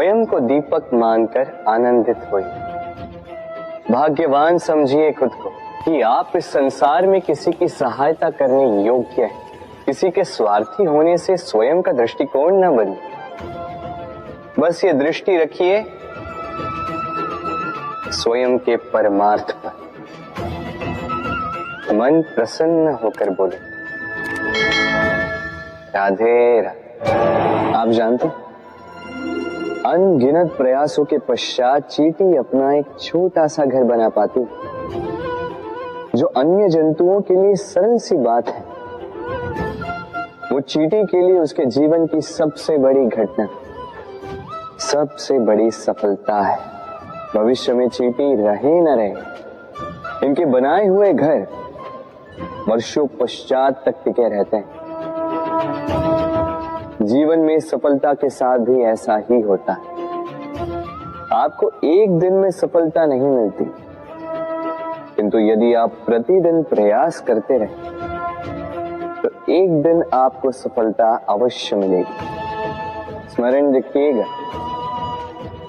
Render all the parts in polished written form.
स्वयं को दीपक मानकर आनंदित हुई। भाग्यवान समझिए खुद को कि आप इस संसार में किसी की सहायता करने योग्य हैं। किसी के स्वार्थी होने से स्वयं का दृष्टिकोण न बने। बस ये दृष्टि रखिए स्वयं के परमार्थ पर। मन प्रसन्न होकर बोले, राधे राधे। आप जानते हैं, अनगिनत प्रयासों के पश्चात चींटी अपना एक छोटा सा घर बना पाती, जो अन्य जंतुओं के लिए सरल सी बात है। वो चींटी के लिए उसके जीवन की सबसे बड़ी घटना, सबसे बड़ी सफलता है। भविष्य में चींटी रहे न रहे, इनके बनाए हुए घर वर्षों पश्चात तक टिके रहते हैं। जीवन में सफलता के साथ भी ऐसा ही होता है। आपको एक दिन में सफलता नहीं मिलती, किंतु यदि आप प्रतिदिन प्रयास करते रहे तो एक दिन आपको सफलता अवश्य मिलेगी। स्मरण रखिएगा,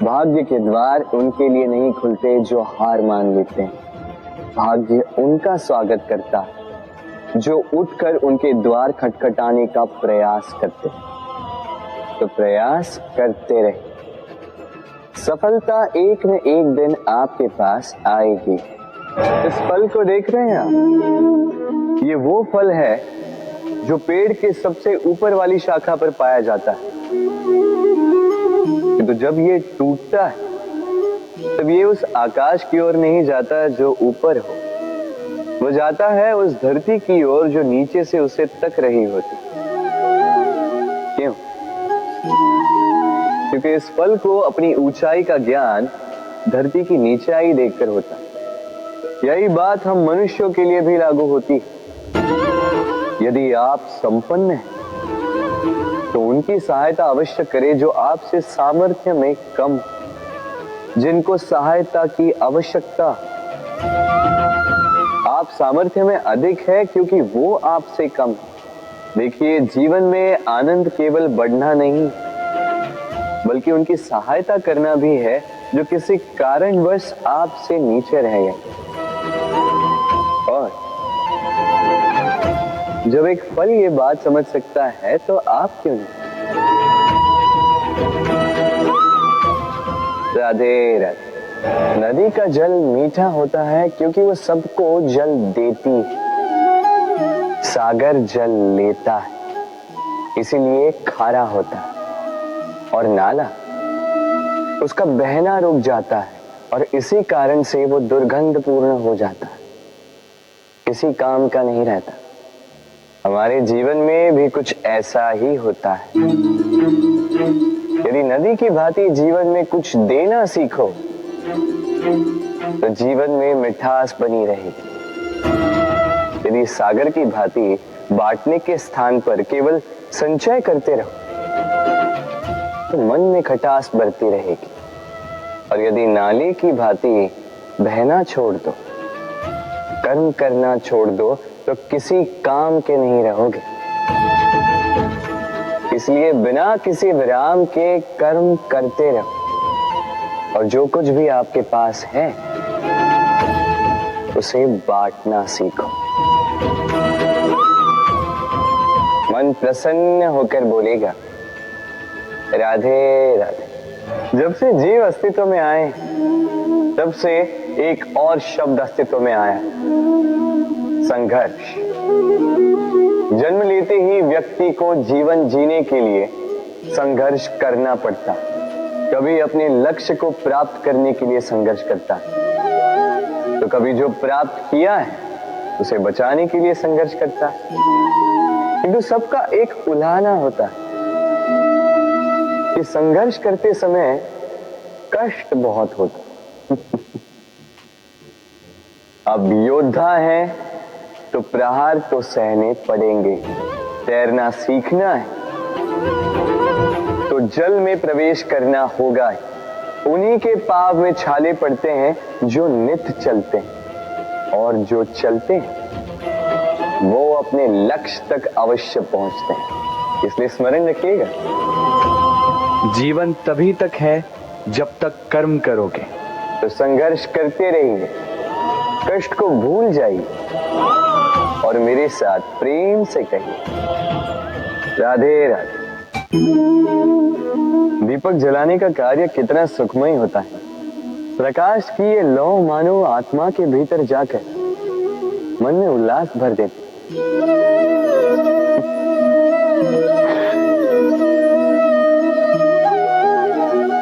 भाग्य के द्वार उनके लिए नहीं खुलते जो हार मान लेते हैं। भाग्य उनका स्वागत करता है जो उठकर उनके द्वार खटखटाने का प्रयास करते हैं। तो प्रयास करते रहे, सफलता एक न एक दिन आपके पास आएगी। इस फल को देख रहे हैं आप? ये वो फल है जो पेड़ के सबसे ऊपर वाली शाखा पर पाया जाता है, तो जब ये टूटता है तब ये उस आकाश की ओर नहीं जाता जो ऊपर हो, वो जाता है उस धरती की ओर जो नीचे से उसे तक रही होती। क्यों? क्योंकि इस फल को अपनी ऊंचाई का ज्ञान धरती की नीचाई देखकर होता है। यही बात हम मनुष्यों के लिए भी लागू होती है। यदि आप संपन्न हैं तो उनकी सहायता अवश्य करें जो आपसे सामर्थ्य में कम, जिनको सहायता की आवश्यकता। आप सामर्थ्य में अधिक है क्योंकि वो आपसे कम। देखिए, जीवन में आनंद केवल बढ़ना नहीं बल्कि उनकी सहायता करना भी है जो किसी कारणवश आपसे नीचे रह गए। और जब एक फल ये बात समझ सकता है तो आप क्यों नहीं? राधे राधे। नदी का जल मीठा होता है क्योंकि वो सबको जल देती है। सागर जल लेता है इसीलिए खारा होता है, और नाला उसका बहना रुक जाता है और इसी कारण से वो दुर्गंधपूर्ण हो जाता है, किसी काम का नहीं रहता। हमारे जीवन में भी कुछ ऐसा ही होता है। यदि नदी की भांति जीवन में कुछ देना सीखो तो जीवन में मिठास बनी रहेगी। यदि सागर की भांति बांटने के स्थान पर केवल संचय करते रहो तो मन में खटास बढ़ती रहेगी। और यदि नाले की भांति बहना छोड़ दो, कर्म करना छोड़ दो तो किसी काम के नहीं रहोगे। इसलिए बिना किसी विराम के कर्म करते रहो और जो कुछ भी आपके पास है उसे बांटना सीखो। मन प्रसन्न होकर बोलेगा, राधे राधे। जब से जीव अस्तित्व में आए तब से एक और शब्द अस्तित्व में आया, संघर्ष। जन्म लेते ही व्यक्ति को जीवन जीने के लिए संघर्ष करना पड़ता। कभी अपने लक्ष्य को प्राप्त करने के लिए संघर्ष करता है, तो कभी जो प्राप्त किया है उसे बचाने के लिए संघर्ष करता है। किंतु सबका एक उलाहना होता है कि संघर्ष करते समय कष्ट बहुत होता। अब योद्धा है तो प्रहार तो सहने पड़ेंगे। तैरना सीखना है तो जल में प्रवेश करना होगा। उन्हीं के पाव में छाले पड़ते हैं जो नित्य चलते हैं, और जो चलते हैं वो अपने लक्ष्य तक अवश्य पहुंचते हैं। इसलिए स्मरण रखिएगा, जीवन तभी तक है जब तक कर्म करोगे। तो संघर्ष करते रहिए, कष्ट को भूल जाइए और मेरे साथ प्रेम से कहिए राधे राधे। दीपक जलाने का कार्य कितना सुखमय होता है। प्रकाश की ये लौ मानो आत्मा के भीतर जाकर मन में उल्लास भर देती।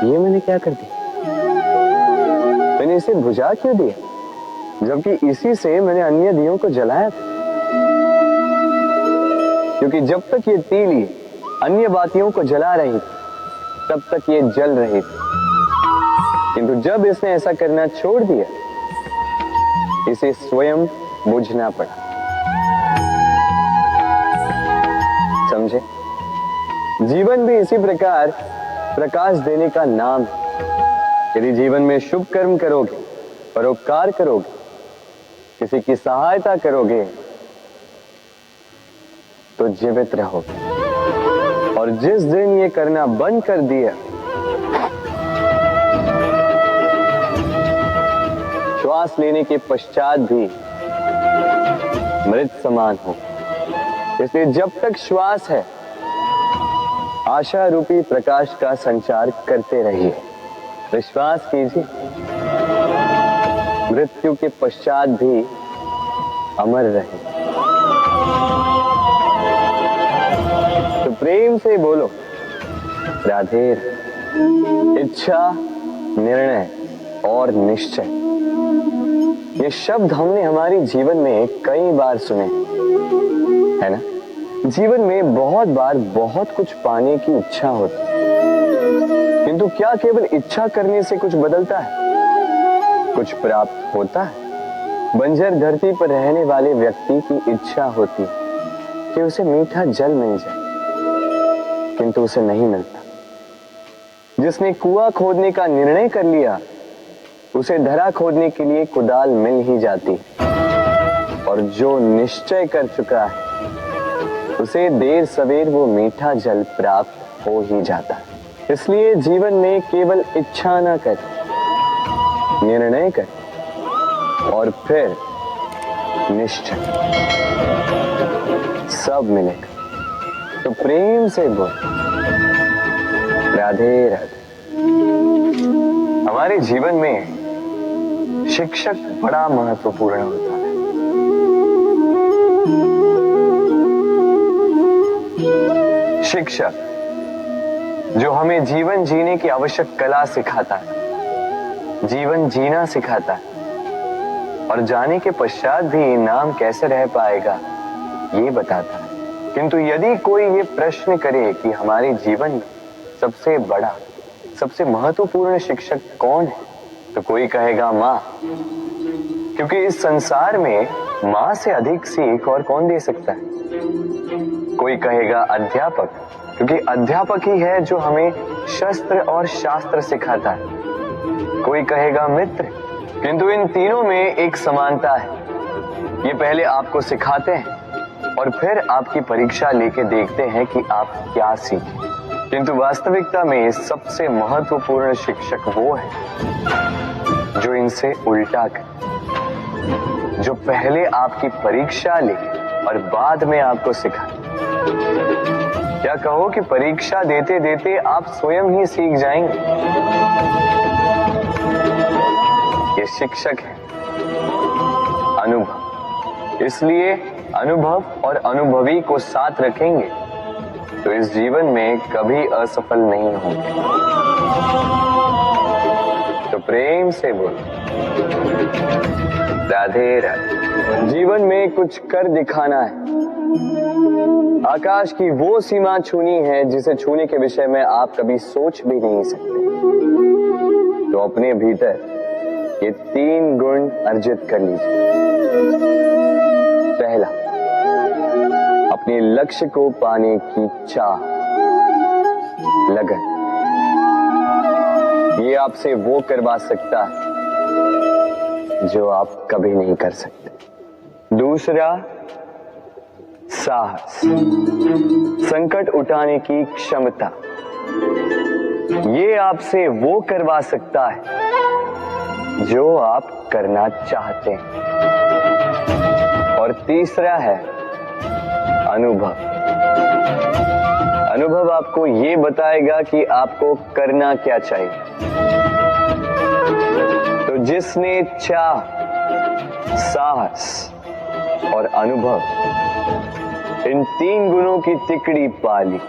ये मैंने क्या कर दिया? मैंने इसे बुझा क्यों दिया, जबकि इसी से मैंने अन्य दियों को जलाया था। क्योंकि जब तक ये तीली अन्य बातियों को जला रही थी तब तक ये जल रही थी, किंतु जब इसने ऐसा करना छोड़ दिया इसे स्वयं बुझना पड़ा। समझे? जीवन भी इसी प्रकार प्रकाश देने का नाम है। यदि जीवन में शुभ कर्म करोगे, परोपकार करोगे, किसी की सहायता करोगे तो जीवित रहोगे। और जिस दिन ये करना बंद कर दिया, श्वास लेने के पश्चात भी मृत समान हो। इसलिए जब तक श्वास है आशा रूपी प्रकाश का संचार करते रहिए। विश्वास कीजिए, मृत्यु के पश्चात भी अमर रहे। तो प्रेम से बोलो राधे। इच्छा, निर्णय और निश्चय, ये शब्द हमने हमारे जीवन में कई बार सुने, है ना? जीवन में बहुत बार बहुत कुछ पाने की इच्छा होती है, किंतु क्या केवल इच्छा करने से कुछ बदलता है? कुछ प्राप्त होता है? बंजर धरती पर रहने वाले व्यक्ति की इच्छा होती है कि उसे मीठा जल मिल जाए, किंतु उसे नहीं मिलता। जिसने कुआं खोदने का निर्णय कर लिया उसे धरा खोदने के लिए कुदाल मिल ही जाती, और जो निश्चय कर चुका है उसे देर सवेर वो मीठा जल प्राप्त हो ही जाता है। इसलिए जीवन में केवल इच्छा ना कर, निर्णय कर और फिर निश्चय, सब मिलेगा। तो प्रेम से बोल राधे राधे। हमारे जीवन में शिक्षक बड़ा महत्वपूर्ण होता है। शिक्षक जो हमें जीवन जीने की आवश्यक कला सिखाता है, जीवन जीना सिखाता है, और जाने के पश्चात भी नाम कैसे रह पाएगा ये बताता है। किंतु यदि कोई ये प्रश्न करे कि हमारे जीवन में सबसे बड़ा, सबसे महत्वपूर्ण शिक्षक कौन है, तो कोई कहेगा माँ, क्योंकि इस संसार में माँ से अधिक सीख और कौन दे सकता है। कोई कहेगा अध्यापक, क्योंकि अध्यापक ही है जो हमें शस्त्र और शास्त्र सिखाता है। कोई कहेगा मित्र, किंतु इन तीनों में एक समानता है, ये पहले आपको सिखाते हैं और फिर आपकी परीक्षा लेके देखते हैं कि आप क्या सीखे। किंतु वास्तविकता में सबसे महत्वपूर्ण शिक्षक वो है जो इनसे उल्टा करे, जो पहले आपकी परीक्षा ले और बाद में आपको सिखाए। क्या कहो कि परीक्षा देते देते आप स्वयं ही सीख जाएंगे। ये शिक्षक है अनुभव। इसलिए अनुभव और अनुभवी को साथ रखेंगे तो इस जीवन में कभी असफल नहीं होंगे। तो प्रेम से बोलो राधे राधे। जीवन में कुछ कर दिखाना है, आकाश की वो सीमा छूनी है जिसे छूने के विषय में आप कभी सोच भी नहीं सकते। तो अपने भीतर ये 3 गुण अर्जित कर लीजिए। पहला, अपने लक्ष्य को पाने की चाह, लगन। ये आपसे वो करवा सकता है जो आप कभी नहीं कर सकते। दूसरा, साहस, संकट उठाने की क्षमता। ये आपसे वो करवा सकता है जो आप करना चाहते हैं। और तीसरा है अनुभव। अनुभव आपको ये बताएगा कि आपको करना क्या चाहिए। तो जिसने चाह, साहस और अनुभव, इन 3 गुणों की तिकड़ी पाली,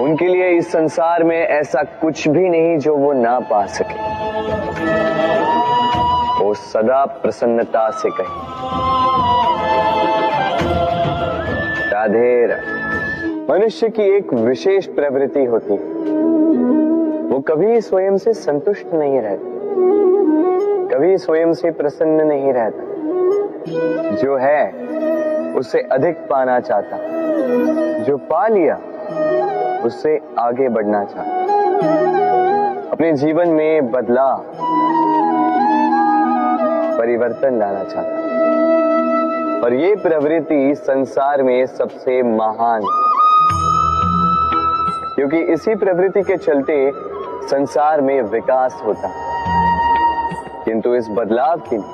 उनके लिए इस संसार में ऐसा कुछ भी नहीं जो वो ना पा सके। वो सदा प्रसन्नता से कहे राधे राधे। मनुष्य की एक विशेष प्रवृत्ति होती है, वो कभी स्वयं से संतुष्ट नहीं रहता, कभी स्वयं से प्रसन्न नहीं रहता। जो है उससे अधिक पाना चाहता, जो पा लिया उससे आगे बढ़ना चाहता, अपने जीवन में बदलाव, परिवर्तन लाना चाहता। और ये प्रवृत्ति संसार में सबसे महान, क्योंकि इसी प्रवृत्ति के चलते संसार में विकास होता है। किंतु इस बदलाव के लिए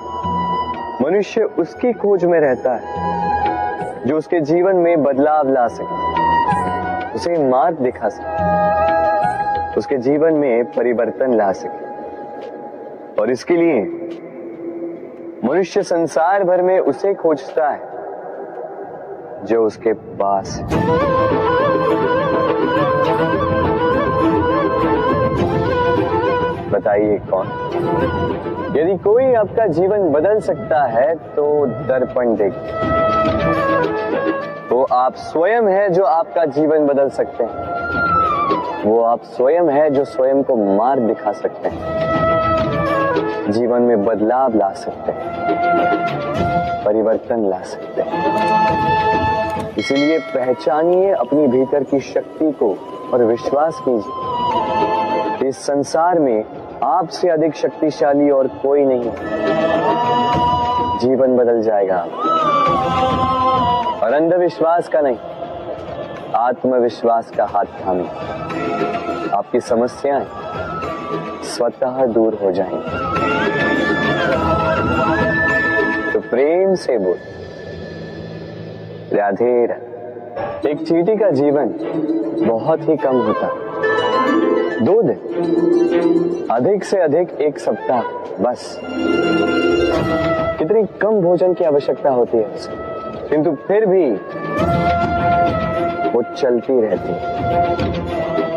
मनुष्य उसकी खोज में रहता है जो उसके जीवन में बदलाव ला सके, उसे मार्ग दिखा सके, उसके जीवन में परिवर्तन ला सके। और इसके लिए मनुष्य संसार भर में उसे खोजता है जो उसके पास है। बताइए कौन? यदि कोई आपका जीवन बदल सकता है तो दर्पण देखिए। वो आप स्वयं है जो आपका जीवन बदल सकते हैं। वो आप स्वयं है जो स्वयं को मार्ग दिखा सकते हैं, जीवन में बदलाव ला सकते हैं, परिवर्तन ला सकते हैं। इसीलिए पहचानिए अपनी भीतर की शक्ति को और विश्वास कीजिए इस संसार में आपसे अधिक शक्तिशाली और कोई नहीं। जीवन बदल जाएगा और अंधविश्वास का नहीं, आत्मविश्वास का हाथ थामिए, आपकी समस्याएं स्वतः दूर हो जाएंगी। तो प्रेम से बोल राधे राधे। एक चींटी का जीवन बहुत ही कम होता है, 2 दिन, अधिक से अधिक 1 सप्ताह, बस। कितनी कम भोजन की आवश्यकता होती है उसे, किंतु फिर भी वो चलती रहती है,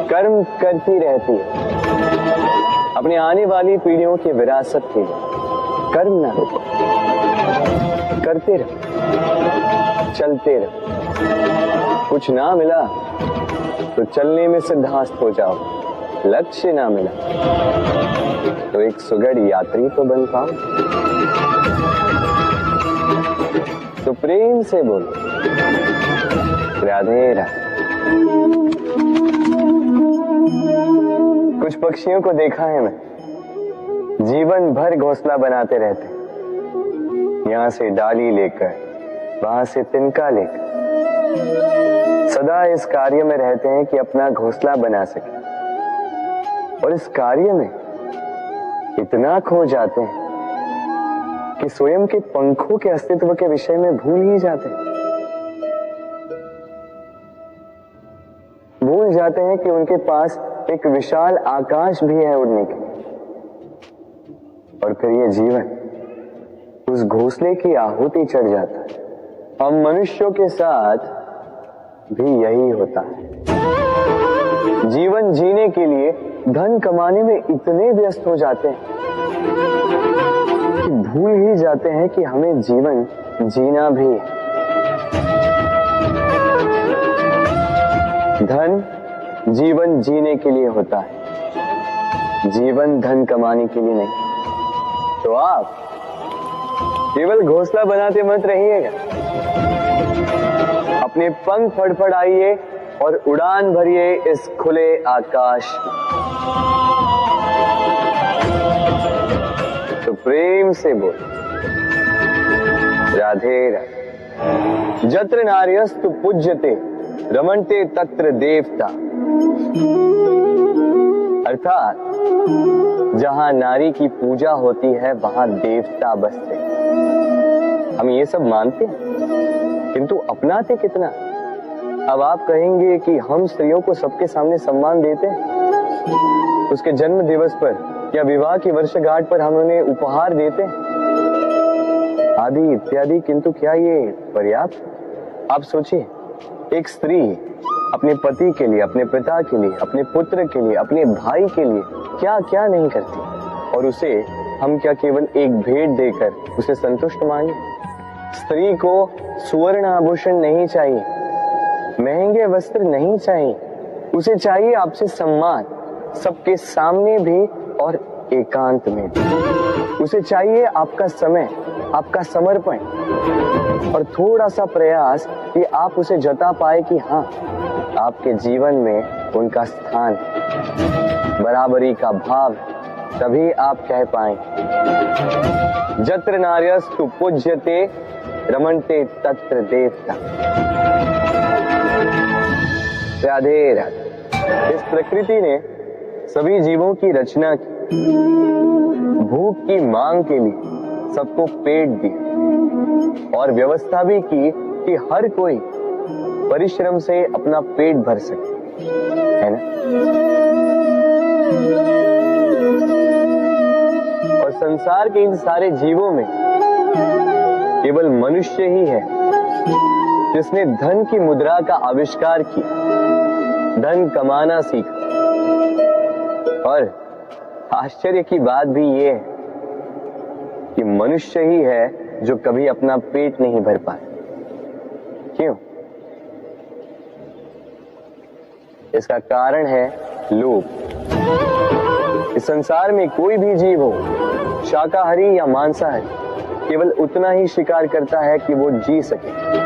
कर्म करती रहती है, अपनी आने वाली पीढ़ियों की विरासत के लिए। कर्म ना रुको, करते रहो, चलते रहो। कुछ ना मिला तो चलने में सिद्धांत हो जाओ, लक्ष्य ना मिला तो एक सुगढ़ यात्री तो बन पाओ। तो प्रेम से बोलो राधे राधे। कुछ पक्षियों को देखा है मैं, जीवन भर घोंसला बनाते रहते, यहां से डाली लेकर, वहां से तिनका लेकर, सदा इस कार्य में रहते हैं कि अपना घोंसला बना सके। और इस कार्य में इतना खो जाते हैं कि स्वयं के पंखों के अस्तित्व के विषय में भूल ही जाते हैं। भूल जाते हैं कि उनके पास एक विशाल आकाश भी है उड़ने के। और फिर ये जीवन उस घोंसले की आहुति चढ़ जाता है। हम मनुष्यों के साथ भी यही होता है। जीवन जीने के लिए धन कमाने में इतने व्यस्त हो जाते हैं कि भूल ही जाते हैं कि हमें जीवन जीना भी है। धन जीवन जीने के लिए होता है, जीवन धन कमाने के लिए नहीं। तो आप केवल घोंसला बनाते मत रहिएगा, अपने पंख फड़फड़ाइए और उड़ान भरिए इस खुले आकाश। तो प्रेम से बोल राधे राधे। जत्र नार्यस्तु पूज्यते रमन्ते तत्र देवता। अर्थात जहां नारी की पूजा होती है वहां देवता बसते हैं। हम ये सब मानते हैं किंतु अपनाते कितना? अब आप कहेंगे कि हम स्त्रियों को सबके सामने सम्मान देते हैं, उसके जन्म दिवस पर या विवाह की वर्षगांठ पर हम उन्हें उपहार देते हैं आदि इत्यादि, किंतु क्या ये पर्याप्त? आप सोचिए, एक स्त्री अपने पति के लिए, अपने पिता के लिए, अपने पुत्र के लिए, अपने भाई के लिए क्या क्या नहीं करती, और उसे हम क्या केवल एक भेंट देकर उसे संतुष्ट माने? स्त्री को सुवर्ण आभूषण नहीं चाहिए, महंगे वस्त्र नहीं चाहिए, उसे चाहिए आपसे सम्मान, सबके सामने भी और एकांत में भी। उसे चाहिए आपका समय, आपका समर्पण और थोड़ा सा प्रयास कि आप उसे जता पाए कि हाँ, आपके जीवन में उनका स्थान, बराबरी का भाव, तभी आप कह पाए जत्र नार्यस्तु पूज्यते रमन्ते तत्र देवता। राधे राधे। इस प्रकृति ने सभी जीवों की रचना की, भूख की मांग के लिए सबको पेट दिया और व्यवस्था भी की कि हर कोई परिश्रम से अपना पेट भर सके, है ना? और संसार के इन सारे जीवों में केवल मनुष्य ही है जिसने धन की मुद्रा का आविष्कार किया, धन कमाना सीखा। और आश्चर्य की बात भी ये है कि मनुष्य ही है जो कभी अपना पेट नहीं भर पाया। क्यों? इसका कारण है लोभ। इस संसार में कोई भी जीव हो, शाकाहारी या मांसाहारी, केवल उतना ही शिकार करता है कि वो जी सके।